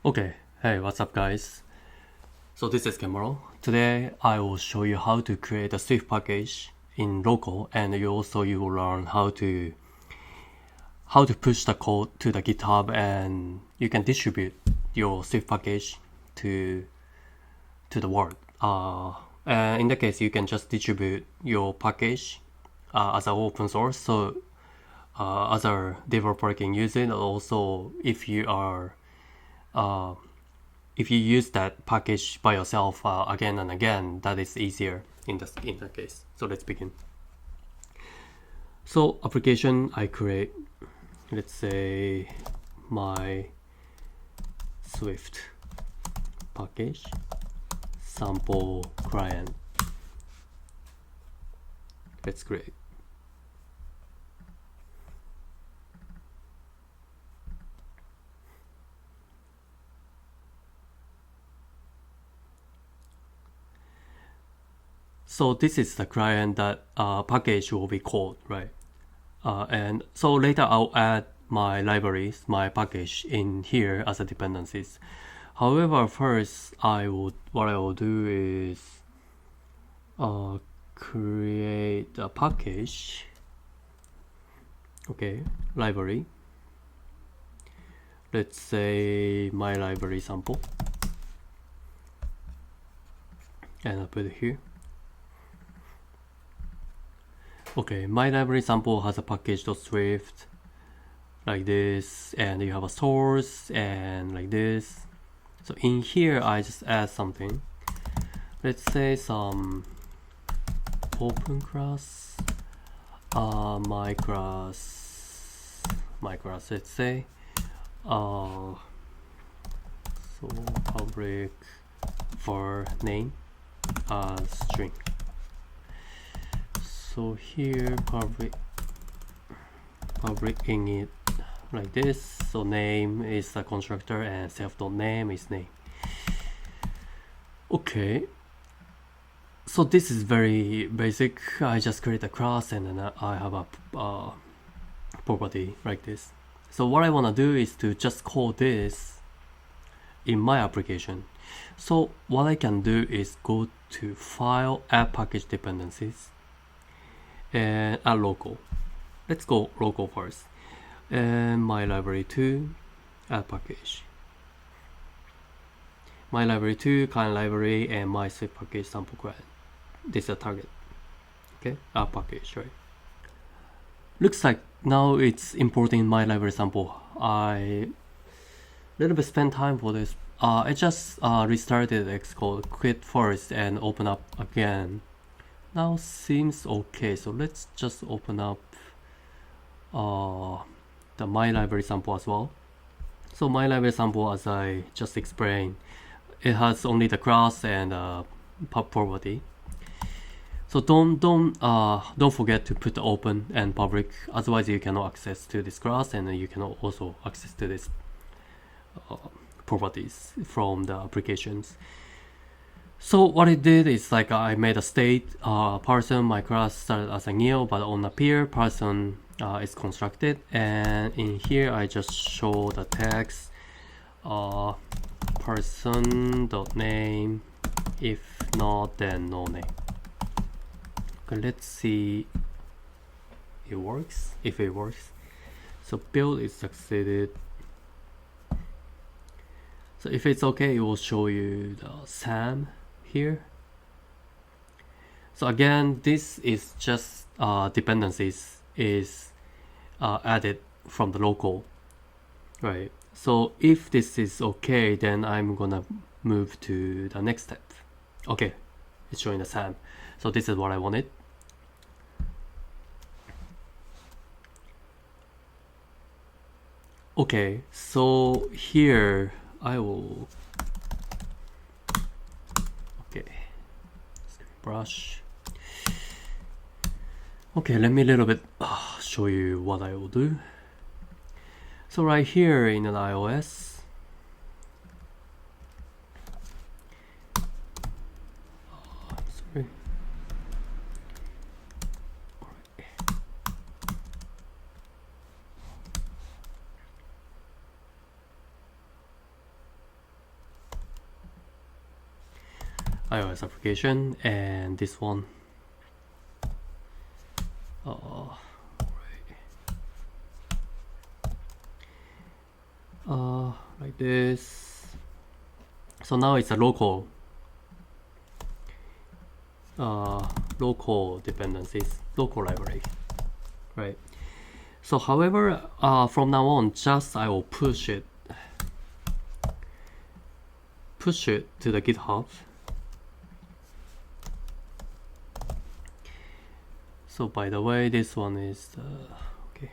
Okay, hey, what's up guys? So this is Kemaro. Today I will show you how to create a Swift package in local, and you will learn how to push the code to the GitHub, and you can distribute your Swift package to the world. In that case, you can just distribute your package as an open source, so other developer can use it. Also, if you use that package by yourself again and again, that is easier in that case. So let's begin. So application I create, let's say my Swift package sample client. Let's create. So this is the client that package will be called, right? And so later I'll add my libraries, my package in here as a dependencies. However, first what I will do is create a package. Okay, library. Let's say my library sample, and I'll put it here. Okay, my library sample has a package.swift like this, and you have a source and like this. So in here I just add something. Let's say some open class, my class, let's say so public var name string. So here public init like this. So name is the constructor and self.name is name. Okay, so this is very basic. I just create a class and then I have a property like this. So what I want to do is to just call this in my application. So what I can do is go to file, add package dependencies, and add local. Let's go local first. And my library 2, add package. My library 2, client library, and my Swift package sample client. This is a target. Okay, add package, right? Looks like now it's importing my library sample. I little bit spent time for this. I just restarted Xcode, quit first, and open up again. Now seems okay, so let's just open up the my library sample as well. So my library sample, as I just explained, it has only the class and property. So don't forget to put open and public, otherwise you cannot access to this class, and you cannot also access to this properties from the applications. So what it did is like I made a state person, my class started as a new, but on appear person is constructed, and in here I just show the text person.name, if not then no name. Okay, let's see it works, if it works. So build is succeeded. So if it's okay, it will show you the SAM here. So again, this is just dependencies is added from the local, right? So if this is okay, then I'm gonna move to the next step. Okay, it's showing the SAM. So this is what I wanted. Okay, so here I will, okay, brush. Okay, let me a little bit show you what I will do. So right here in an iOS, sorry. iOS application, and this one. Like this. So now it's a local dependencies, local library, right? So however, from now on, just I will push it to the GitHub. So by the way, this one is okay,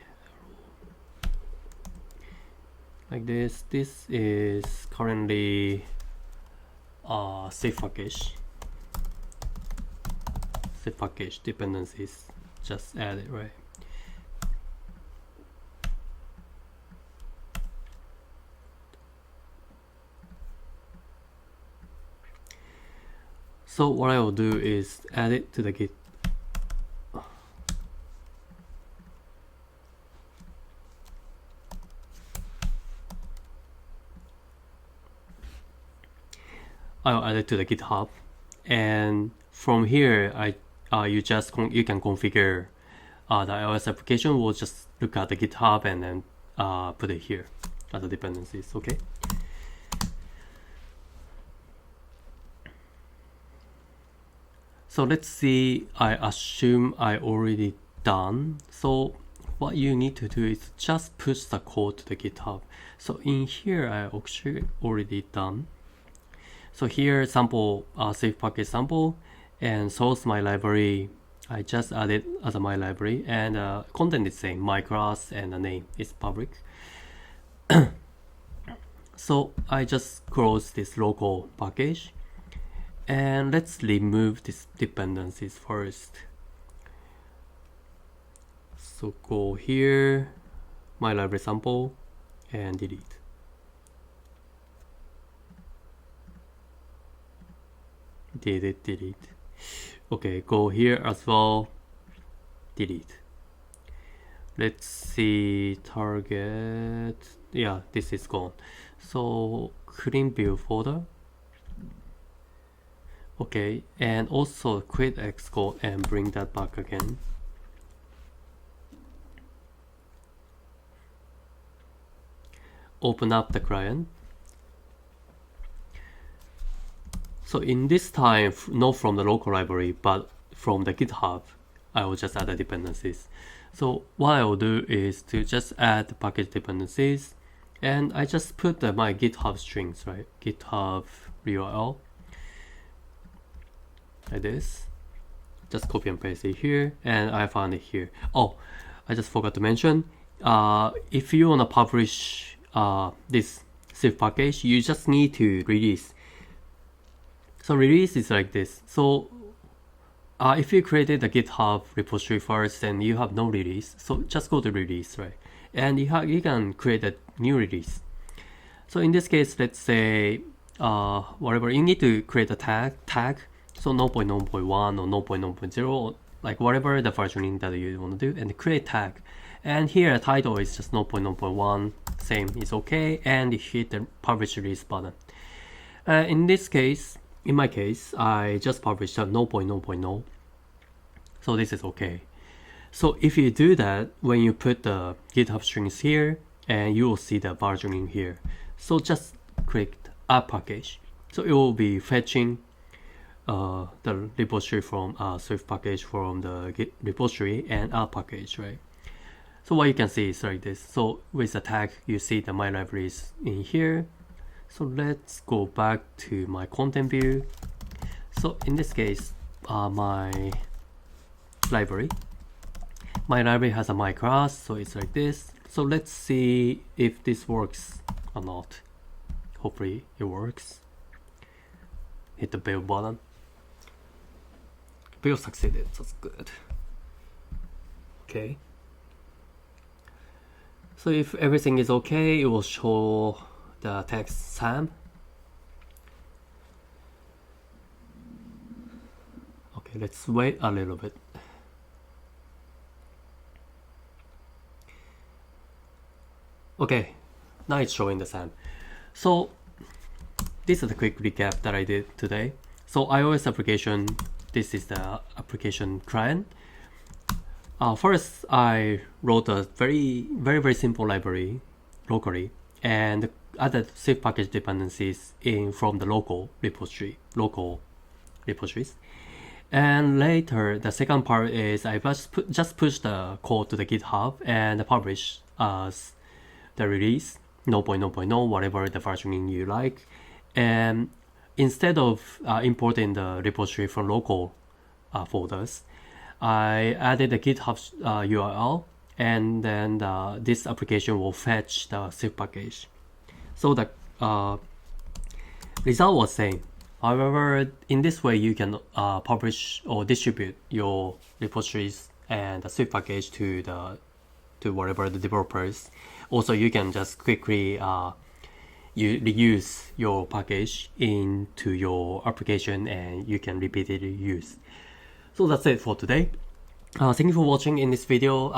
like this. This is currently safe package dependencies. Just add it, right? So what I will do is add it to the Git. I'll add it to the GitHub, and from here, you can configure the iOS application. We'll just look at the GitHub and then put it here as the dependencies. Okay. So let's see. I assume I already done. So what you need to do is just push the code to the GitHub. So in here, I actually already done. So here, sample, safe package sample, and source my library. I just added as a my library, and content is same, my class, and the name is public. So I just close this local package, and let's remove these dependencies first. So go here, my library sample, and delete. Delete. Okay, go here as well, delete. Let's see, target. Yeah, this is gone. So clean build folder. Okay, and also quit Xcode and bring that back again. Open up the client. So in this time, not from the local library, but from the GitHub, I will just add the dependencies. So what I will do is to just add the package dependencies, and I just put my GitHub strings, right? GitHub URL, like this. Just copy and paste it here, and I found it here. Oh, I just forgot to mention, if you want to publish this safe package, you just need to release. So release is like this. So if you created the GitHub repository first and you have no release, so just go to release, right? And you can create a new release. So in this case, let's say whatever, you need to create a tag. So 0.0.1 or 0.0.0, like whatever the versioning that you want to do, and create tag. And here a title is just 0.0.1, same is okay, and you hit the publish release button. In my case, I just published a 0.0.0, so this is okay. So if you do that, when you put the GitHub strings here, and you will see the versioning here. So just click add package. So it will be fetching the repository from Swift package from the Git repository and add package, right? So what you can see is like this. So with the tag, you see the my libraries in here. So let's go back to my content view. So in this case, my library has a my class, so it's like this. So let's see if this works or not. Hopefully it works. Hit the build button. Build succeeded, that's good. Okay. So if everything is okay, it will show the text Sam. Okay, let's wait a little bit. Okay, now it's showing the Sam. So this is a quick recap that I did today. So iOS application, this is the application client. First, I wrote a very simple library locally and added Swift package dependencies in from the local repositories. And later, the second part is I just push the code to the GitHub and publish as the release 0.0.0, whatever the versioning you like. And instead of importing the repository from local folders, I added the GitHub URL, and then this application will fetch the Swift package. So the result was same. However, in this way, you can publish or distribute your repositories and the Swift package to whatever the developers. Also, you can just quickly you reuse your package into your application, and you can repeatedly use. So that's it for today. Thank you for watching in this video.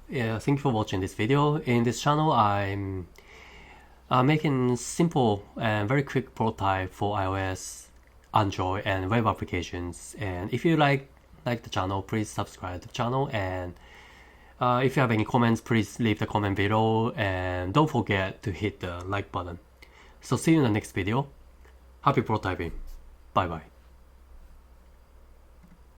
Thank you for watching this video. In this channel, I'm making simple and very quick prototype for iOS, Android, and web applications. And if you like the channel, please subscribe to the channel. And if you have any comments, please leave the comment below. And don't forget to hit the like button. So see you in the next video. Happy prototyping. Bye bye.